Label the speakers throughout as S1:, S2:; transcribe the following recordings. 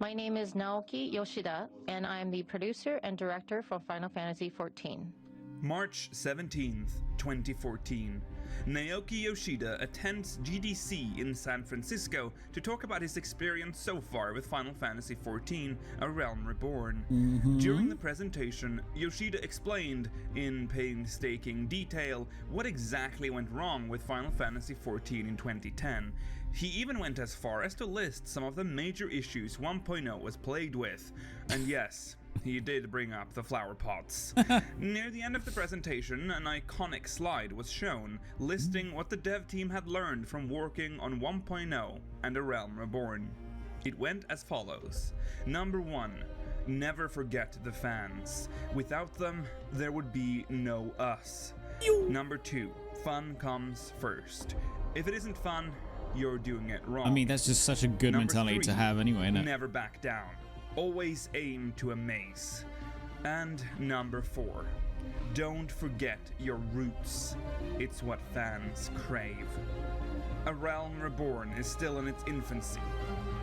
S1: My name is Naoki Yoshida, and I am the producer and director for Final Fantasy XIV.
S2: March 17th, 2014. Naoki Yoshida attends GDC in San Francisco to talk about his experience so far with Final Fantasy XIV, A Realm Reborn. During the presentation, Yoshida explained, in painstaking detail, what exactly went wrong with Final Fantasy XIV in 2010. He even went as far as to list some of the major issues 1.0 was plagued with. And yes, he did bring up the flower pots. Near the end of the presentation, an iconic slide was shown, listing what the dev team had learned from working on 1.0 and A Realm Reborn. It went as follows. Number 1. Never forget the fans. Without them, there would be no us. Number 2. Fun comes first. If it isn't fun, you're doing it wrong.
S3: I mean, that's just such a good mentality to have anyway, isn't it?
S2: Never back down. Always aim to amaze. And number 4. Don't forget your roots. It's what fans crave. A Realm Reborn is still in its infancy.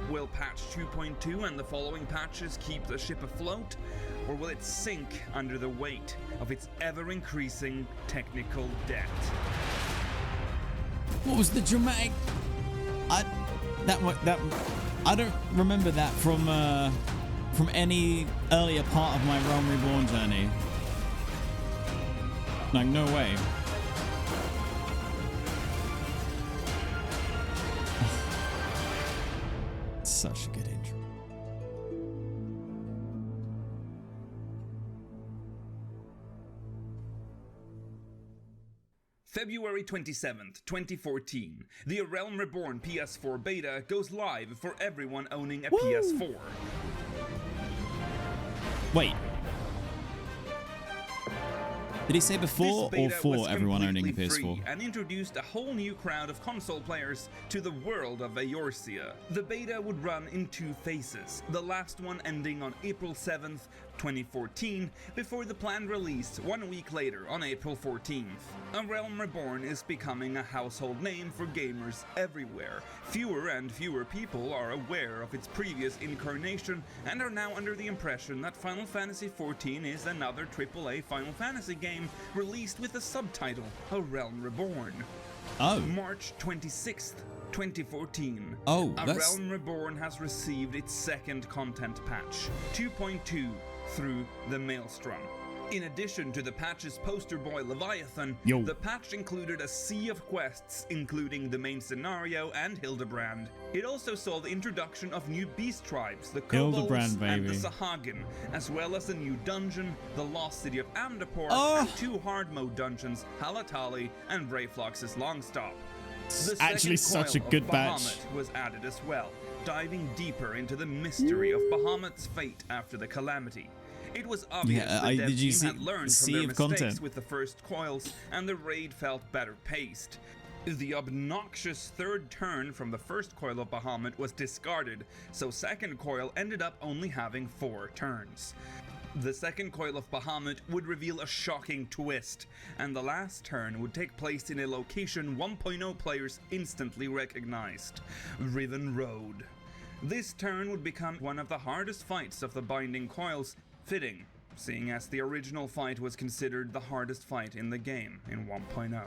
S2: Will patch 2.2 and the following patches keep the ship afloat? Or will it sink under the weight of its ever-increasing technical debt?
S3: What was the dramatic? I don't remember that from any earlier part of my Realm Reborn journey. Like, no way. Such a good intro.
S2: February 27th, 2014. The A Realm Reborn PS4 beta goes live for everyone owning a PS4.
S3: Wait. Did he say before or for everyone owning a PS4?
S2: And introduced a whole new crowd of console players to the world of Eorzea. The beta would run in 2 phases, the last one ending on April 7th, 2014, before the planned release 1 week later on April 14th. A Realm Reborn is becoming a household name for gamers everywhere. Fewer and fewer people are aware of its previous incarnation and are now under the impression that Final Fantasy XIV is another AAA Final Fantasy game released with the subtitle A Realm Reborn.
S3: Oh.
S2: March 26th, 2014.
S3: Oh,
S2: A Realm Reborn has received its second content patch, 2.2, Through the Maelstrom. In addition to the patch's poster boy Leviathan, the patch included a sea of quests, including the main scenario and Hildibrand. It also saw the introduction of new beast tribes, the Kobolds and the Sahagin, as well as a new dungeon, the Lost City of Amdapor, and 2 hard mode dungeons, Halatali and Brayflox's Longstop. The
S3: actually such a good batch.
S2: Bahamut was added as well, diving deeper into the mystery of Bahamut's fate after the calamity. It was obvious the dev team had learned from their mistakes with the first coils, and the raid felt better paced. The obnoxious third turn from the first coil of Bahamut was discarded, so second coil ended up only having 4 turns. The second coil of Bahamut would reveal a shocking twist, and the last turn would take place in a location 1.0 players instantly recognized: Riven Road. This turn would become one of the hardest fights of the Binding Coils, fitting, seeing as the original fight was considered the hardest fight in the game in 1.0.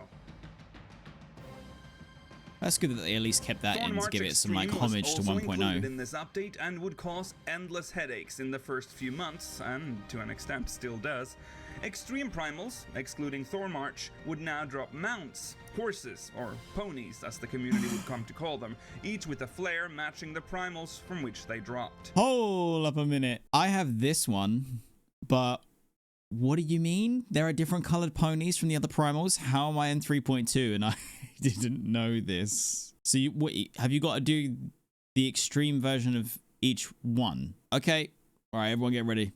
S3: That's good that they at least kept that in to give it some like homage to 1.0.
S2: In this update and would cause endless headaches in the first few months, and to an extent still does. Extreme Primals, excluding Thornmarch, would now drop mounts, horses, or ponies as the community would come to call them, each with a flare matching the primals from which they dropped.
S3: Hold up a minute. I have this one, but what do you mean? There are different colored ponies from the other primals? How am I in 3.2 and I didn't know this? So have you got to do the extreme version of each one? Okay. All right, everyone get ready.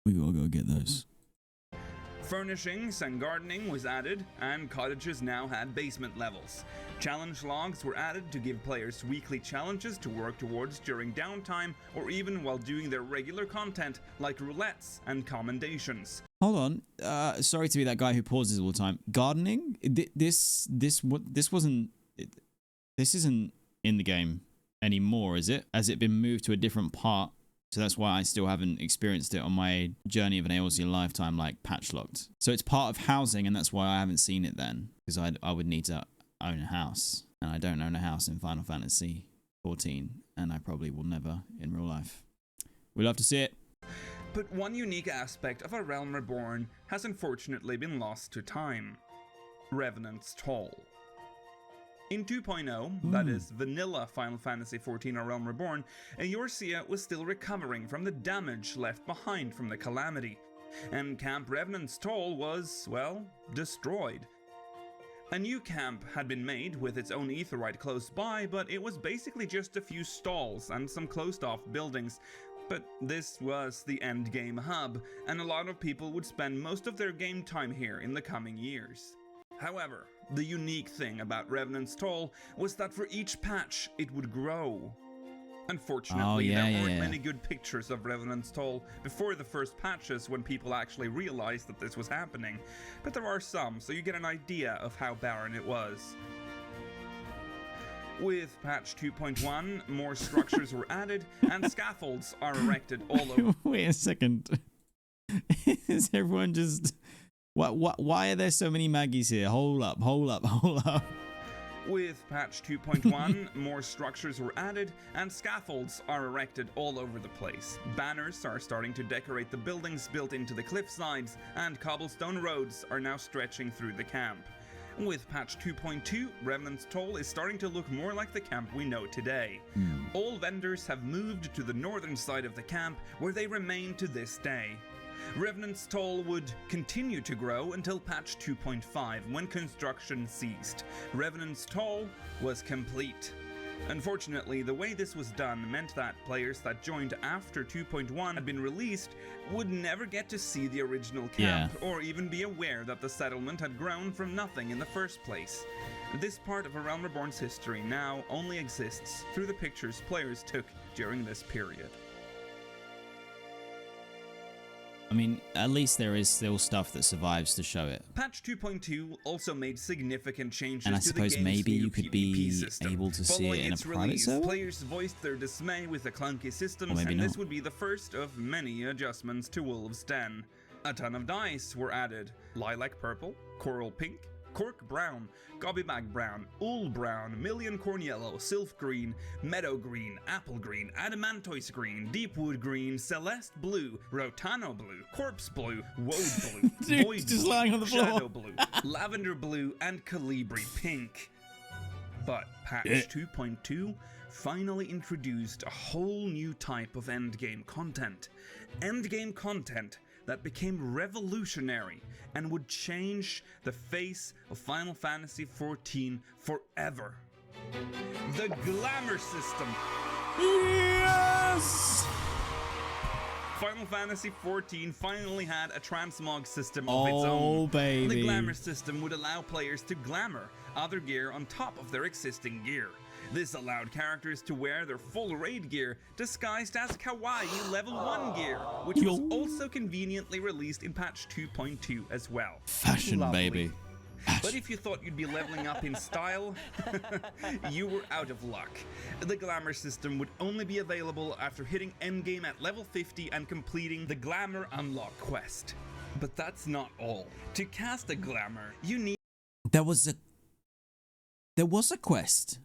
S3: We gotta go get those.
S2: Furnishings and gardening was added, and cottages now had basement levels. Challenge logs were added to give players weekly challenges to work towards during downtime or even while doing their regular content like roulettes and commendations.
S3: Hold on. Sorry to be that guy who pauses all the time. Gardening? This isn't in the game. anymore, is it? Has it been moved to a different part? So that's why I still haven't experienced it on my journey of an Eorzean Lifetime, like patch locked. So it's part of housing, and that's why I haven't seen it then, because I would need to own a house, and I don't own a house in Final Fantasy XIV, and I probably will never in real life. We'd love to see it.
S2: But one unique aspect of A Realm Reborn has unfortunately been lost to time. Revenant's Toll. In 2.0, that is vanilla Final Fantasy XIV A Realm Reborn, Eorzea was still recovering from the damage left behind from the Calamity, and Camp Revenant's Toll was, well, destroyed. A new camp had been made with its own aetheryte close by, but it was basically just a few stalls and some closed-off buildings. But this was the endgame hub, and a lot of people would spend most of their game time here in the coming years. However, the unique thing about Revenant's Toll was that for each patch, it would grow. Unfortunately, there weren't many good pictures of Revenant's Toll before the first patches when people actually realized that this was happening, but there are some, so you get an idea of how barren it was. With patch 2.1, more structures were added, and scaffolds are erected all over.
S3: Wait a second. Is everyone just... Why are there so many Maggies here? Hold up.
S2: With patch 2.1, more structures were added, and scaffolds are erected all over the place. Banners are starting to decorate the buildings built into the cliff sides, and cobblestone roads are now stretching through the camp. With patch 2.2, Revenant's Toll is starting to look more like the camp we know today. All vendors have moved to the northern side of the camp, where they remain to this day. Revenant's Toll would continue to grow until patch 2.5, when construction ceased. Revenant's Toll was complete. Unfortunately, the way this was done meant that players that joined after 2.1 had been released would never get to see the original camp, or even be aware that the settlement had grown from nothing in the first place. This part of A Realm Reborn's history now only exists through the pictures players took during this period.
S3: I mean, at least there is still stuff that survives to show it.
S2: Patch 2.2 also made significant changes
S3: and I
S2: to the
S3: suppose
S2: game's
S3: maybe
S2: new
S3: you could
S2: PvP
S3: be
S2: system.
S3: able to see it in a private
S2: release,
S3: server?
S2: Players voiced their dismay with the clunky systems, and this would be the first of many adjustments to Wolves' Den. A ton of dice were added: lilac purple, coral pink, cork brown, gobbybag brown, ool brown, million corn yellow, sylph green, meadow green, apple green, adamantoise green, deepwood green, celeste blue, rotano blue, corpse blue, woad blue,
S3: Dude,
S2: void
S3: just
S2: blue,
S3: lying on the floor.
S2: shadow blue, lavender blue, and calibri pink. But patch 2.2 finally introduced a whole new type of endgame content. Endgame content that became revolutionary and would change the face of Final Fantasy XIV forever. The Glamour System.
S3: Yes!
S2: Final Fantasy XIV finally had a transmog system of its own.
S3: Oh, baby.
S2: The Glamour System would allow players to glamour other gear on top of their existing gear. This allowed characters to wear their full raid gear disguised as kawaii level 1 gear, which was also conveniently released in patch 2.2 as well.
S3: Fashion, baby.
S2: But if you thought you'd be leveling up in style, you were out of luck. The Glamour system would only be available after hitting endgame at level 50 and completing the Glamour Unlock quest. But that's not all. To cast a Glamour, you need...
S3: There was a quest.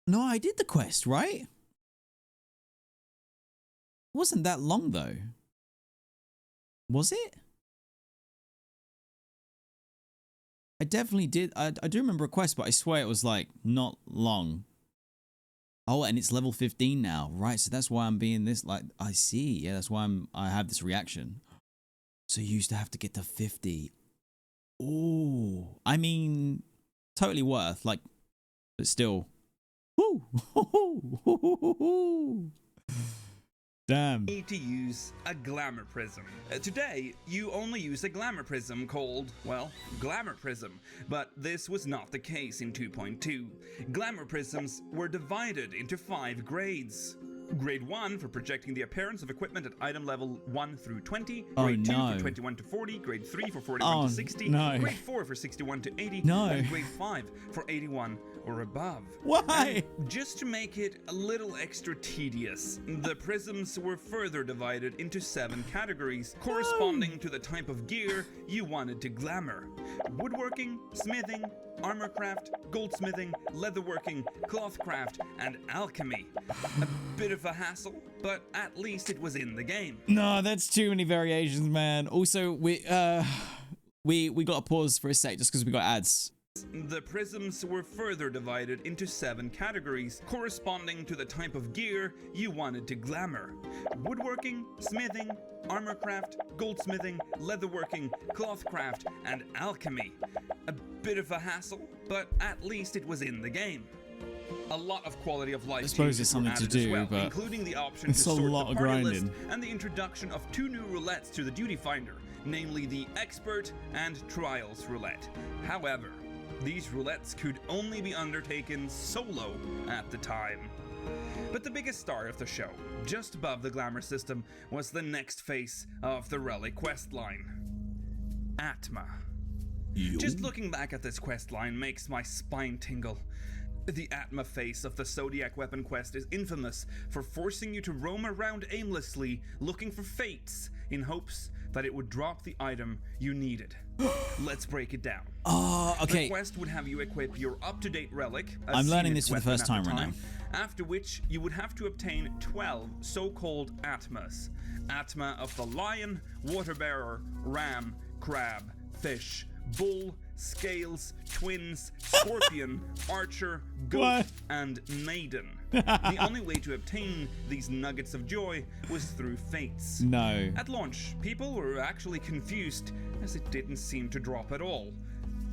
S3: No, I did the quest, right? It wasn't that long, though. Was it? I definitely did. I do remember a quest, but I swear it was, like, not long. Oh, and it's level 15 now. Right, so that's why I'm being this, like, I see. Yeah, that's why I have this reaction. So you used to have to get to 50. Ooh. I mean, totally worth, like, but still... Woo! Damn.
S2: Need to use a Glamour Prism. Today, you only use a Glamour Prism called, well, Glamour Prism, but this was not the case in 2.2. Glamour Prisms were divided into 5 grades. Grade 1 for projecting the appearance of equipment at item level 1 through 20, grade 2 for 21 to 40, grade 3 for 41 to 60, grade 4 for 61 to 80, and grade 5 for 81 or above.
S3: Why?
S2: And just to make it a little extra tedious, the prisms were further divided into 7 categories, corresponding to the type of gear you wanted to glamour. Woodworking, smithing, armorcraft, goldsmithing, leatherworking, clothcraft, and alchemy. A bit of a hassle, but at least it was in the game.
S3: No, that's too many variations, man. Also, we got to pause for a sec just because we got ads.
S2: The prisms were further divided into 7 categories, corresponding to the type of gear you wanted to glamour. Woodworking, smithing, armorcraft, goldsmithing, leatherworking, clothcraft, and alchemy. A bit of a hassle, but at least it was in the game. A lot of quality of life
S3: suppose
S2: changes
S3: it's something
S2: were
S3: to
S2: added
S3: do,
S2: as well,
S3: but
S2: including the option to
S3: it's a
S2: sort
S3: lot
S2: the
S3: of
S2: party list
S3: grinding.
S2: and the introduction of 2 new roulettes to the duty finder, namely the Expert and Trials roulette. However, these roulettes could only be undertaken solo at the time. But the biggest star of the show, just above the glamour system, was the next face of the Relic questline, Atma. Just looking back at this questline makes my spine tingle. The Atma face of the Zodiac Weapon quest is infamous for forcing you to roam around aimlessly looking for fates in hopes that it would drop the item you needed. Let's break it down.
S3: Oh, okay.
S2: The quest would have you equip your up-to-date relic.
S3: I'm learning this for the first time right now.
S2: After which, you would have to obtain 12 so-called Atmas. Atma of the Lion, Waterbearer, Ram, Crab, Fish, Bull, Scales, Twins, Scorpion, Archer, Goat,
S3: What?
S2: and Maiden. The only way to obtain these nuggets of joy was through fates.
S3: No.
S2: At launch, people were actually confused as it didn't seem to drop at all.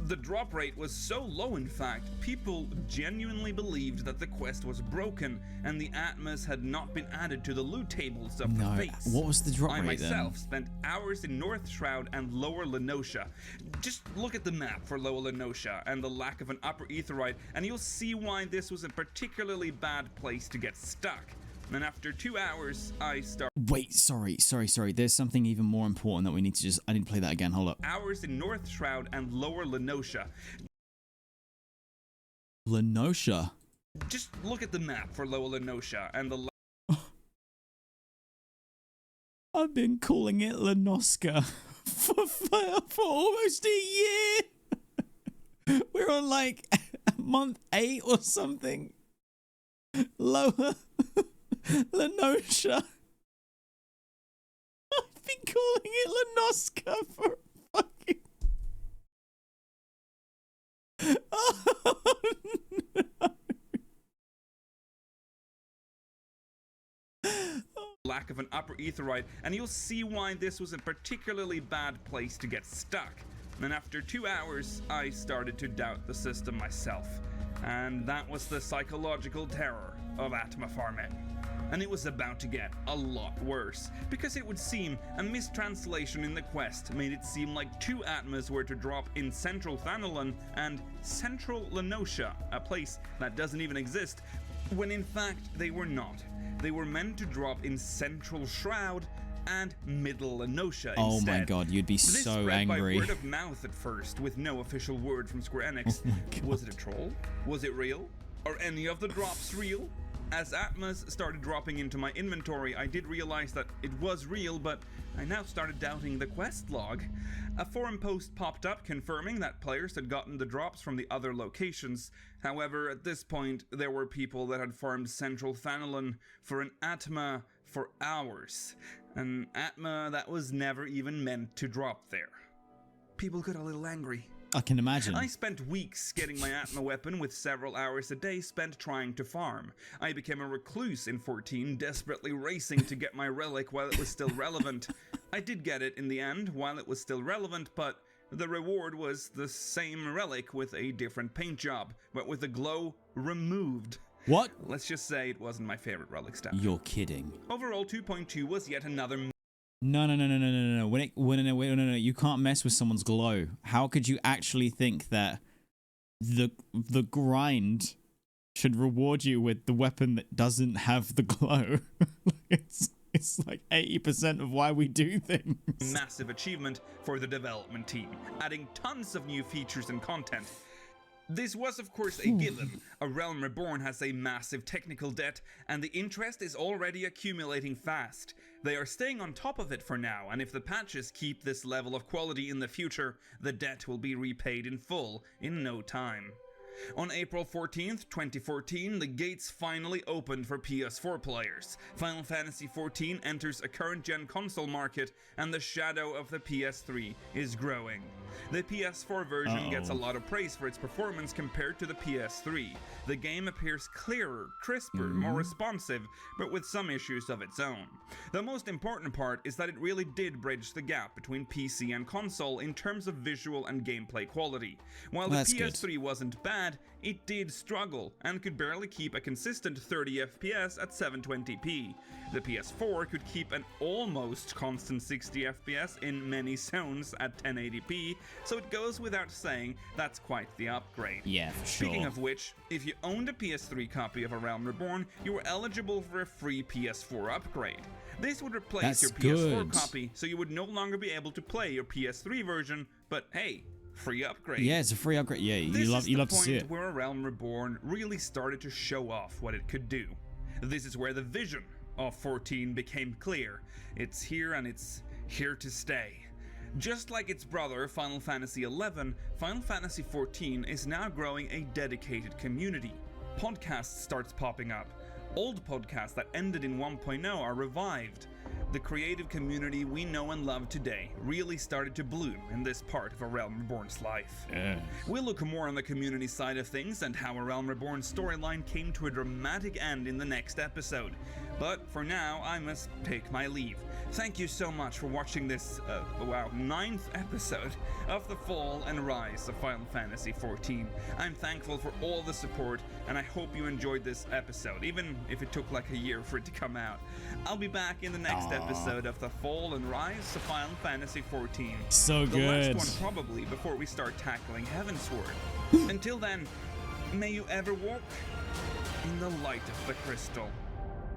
S2: The drop rate was so low, in fact, people genuinely believed that the quest was broken and the Atmas had not been added to the loot tables of the fates.
S3: What was the drop
S2: I
S3: rate then?
S2: myself spent hours in North Shroud and Lower Lenosha. Just look at the map for Lower Lenosha and the lack of an Upper Aetheryte, and you'll see why this was a particularly bad place to get stuck. And after 2 hours, I started.
S3: Wait, sorry. There's something even more important that we need to just... I didn't play that again. Hold up.
S2: Hours in North Shroud and Lower Lenosha.
S3: Lenosha.
S2: Just look at the map for Lower Lenosha and the...
S3: I've been calling it Lenoska for almost a year. We're on like month 8 or something. Lower Lenosha. I've been calling it Lenoska for fucking... Oh, no.
S2: Lack of an Upper Aetheryte, and you'll see why this was a particularly bad place to get stuck. And after 2 hours, I started to doubt the system myself. And that was the psychological terror of Atma farming. And it was about to get a lot worse, because it would seem a mistranslation in the quest made it seem like 2 Atmas were to drop in Central Thanalan and Central Lenosha, a place that doesn't even exist, when in fact they were not. They were meant to drop in Central Shroud and Middle Lenosha instead.
S3: Oh my god, you'd be
S2: This
S3: so
S2: spread
S3: angry.
S2: by word of mouth at first, with no official word from Square Enix.
S3: Oh my God.
S2: Was it a troll? Was it real? Are any of the drops real? As Atmas started dropping into my inventory, I did realize that it was real, but I now started doubting the quest log. A forum post popped up confirming that players had gotten the drops from the other locations. However, at this point, there were people that had farmed Central Thanalan for an Atma for hours. An Atma that was never even meant to drop there. People got a little angry.
S3: I can imagine.
S2: I spent weeks getting my Atma weapon with several hours a day spent trying to farm. I became a recluse in 14, desperately racing to get my relic while it was still relevant. I did get it in the end while it was still relevant, but the reward was the same relic with a different paint job, but with the glow removed.
S3: What?
S2: Let's just say it wasn't my favorite relic step.
S3: You're kidding.
S2: Overall, 2.2 was yet another...
S3: No. No. You can't mess with someone's glow. How could you actually think that the grind should reward you with the weapon that doesn't have the glow? It's like 80% of why we do things.
S2: Massive achievement for the development team, adding tons of new features and content. This was of course a given. A Realm Reborn has a massive technical debt, and the interest is already accumulating fast. They are staying on top of it for now, and if the patches keep this level of quality in the future, the debt will be repaid in full in no time. On April 14th, 2014, the gates finally opened for PS4 players. Final Fantasy XIV enters a current-gen console market, and the shadow of the PS3 is growing. The PS4 version gets a lot of praise for its performance compared to the PS3. The game appears clearer, crisper, more responsive, but with some issues of its own. The most important part is that it really did bridge the gap between PC and console in terms of visual and gameplay quality. While the PS3 wasn't bad, it did struggle and could barely keep a consistent 30 FPS at 720p. The PS4 could keep an almost constant 60 FPS in many zones at 1080p, so it goes without saying that's quite the upgrade.
S3: Yeah, for sure.
S2: Speaking of which, if you owned a PS3 copy of A Realm Reborn, you were eligible for a free PS4 upgrade. This would replace your PS4 copy, so you would no longer be able to play your PS3 version, but hey, free upgrade.
S3: Yeah, it's a free upgrade. Yeah, you love to see it.
S2: This is the point where A Realm Reborn really started to show off what it could do. This is where the vision of 14 became clear. It's here and it's here to stay. Just like its brother Final Fantasy XI, Final Fantasy XIV is now growing a dedicated community. Podcasts starts popping up. Old podcasts that ended in 1.0 are revived. The creative community we know and love today really started to bloom in this part of A Realm Reborn's life. We'll look more on the community side of things and how A Realm Reborn's storyline came to a dramatic end in the next episode. But for now, I must take my leave. Thank you so much for watching this, 9th episode of the Fall and Rise of Final Fantasy XIV. I'm thankful for all the support, and I hope you enjoyed this episode, even if it took like a year for it to come out. I'll be back in the next episode of the Fall and Rise of Final Fantasy XIV.
S3: So good.
S2: The last one probably before we start tackling Heavensward. Until then, may you ever walk in the light of the crystal.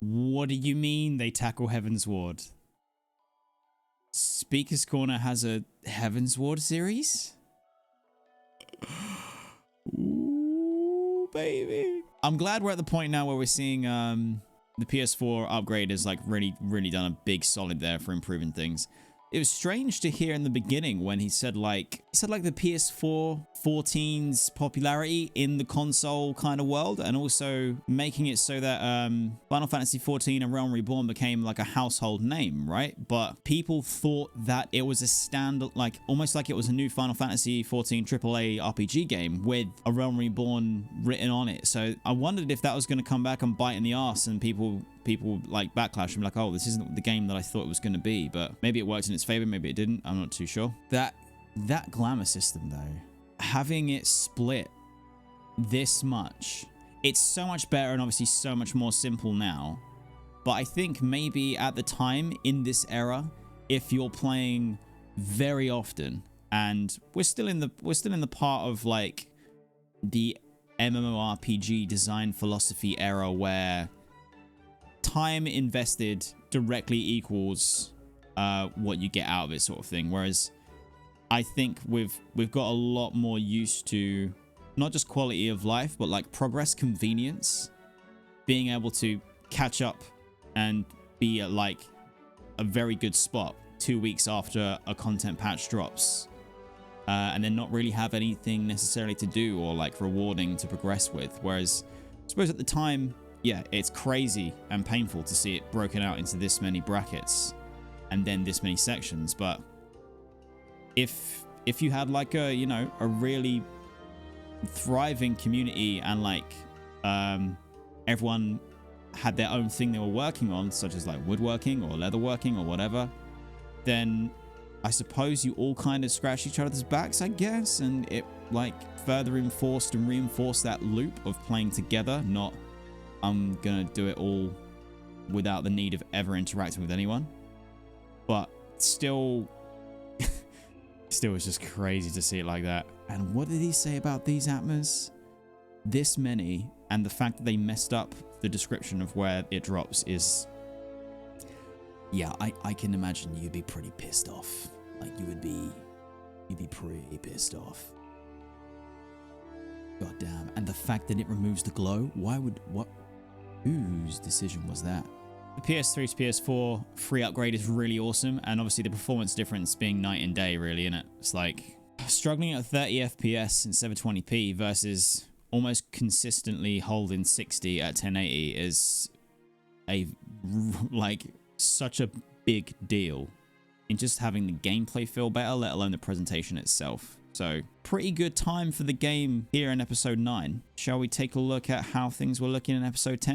S3: What do you mean they tackle Heavensward? Speaker's Corner has a Heavensward series? Ooh, baby. I'm glad we're at the point now where we're seeing the PS4 upgrade has like really done a big solid there for improving things. It was strange to hear in the beginning when he said like the PS4 14's popularity in the console kind of world, and also making it so that Final Fantasy XIV and Realm Reborn became like a household name, right? But people thought that it was a like almost like it was a new Final Fantasy XIV AAA RPG game with a Realm Reborn written on it. So I wondered if that was going to come back and bite in the ass, and people like backlash and be like, oh, this isn't the game that I thought it was going to be. But maybe it worked in its favor, maybe it didn't. I'm not too sure. That glamour system though, having it split this much, it's so much better and obviously so much more simple now. But I think maybe at the time in this era, if you're playing very often, and we're still in the part of like the MMORPG design philosophy era where time invested directly equals what you get out of it, sort of thing. Whereas I think we've got a lot more used to not just quality of life, but like progress, convenience, being able to catch up and be at like a very good spot 2 weeks after a content patch drops, and then not really have anything necessarily to do or like rewarding to progress with. Whereas I suppose at the time, yeah, it's crazy and painful to see it broken out into this many brackets and then this many sections. But if you had like a, you know, a really thriving community and like everyone had their own thing they were working on, such as like woodworking or leatherworking or whatever, then I suppose you all kind of scratch each other's backs, I guess, and it like further enforced and reinforced that loop of playing together, not I'm gonna do it all without the need of ever interacting with anyone. But still it's just crazy to see it like that. And what did he say about these Atmas? This many, and the fact that they messed up the description of where it drops is, yeah, I can imagine you'd be pretty pissed off. Like you'd be pretty pissed off. God damn. And the fact that it removes the glow, whose decision was that? The PS3 to PS4 free upgrade is really awesome, and obviously the performance difference being night and day, really, innit? It's like struggling at 30 FPS in 720p versus almost consistently holding 60 at 1080 is such a big deal in just having the gameplay feel better, let alone the presentation itself. So pretty good time for the game here in episode 9. Shall we take a look at how things were looking in episode 10?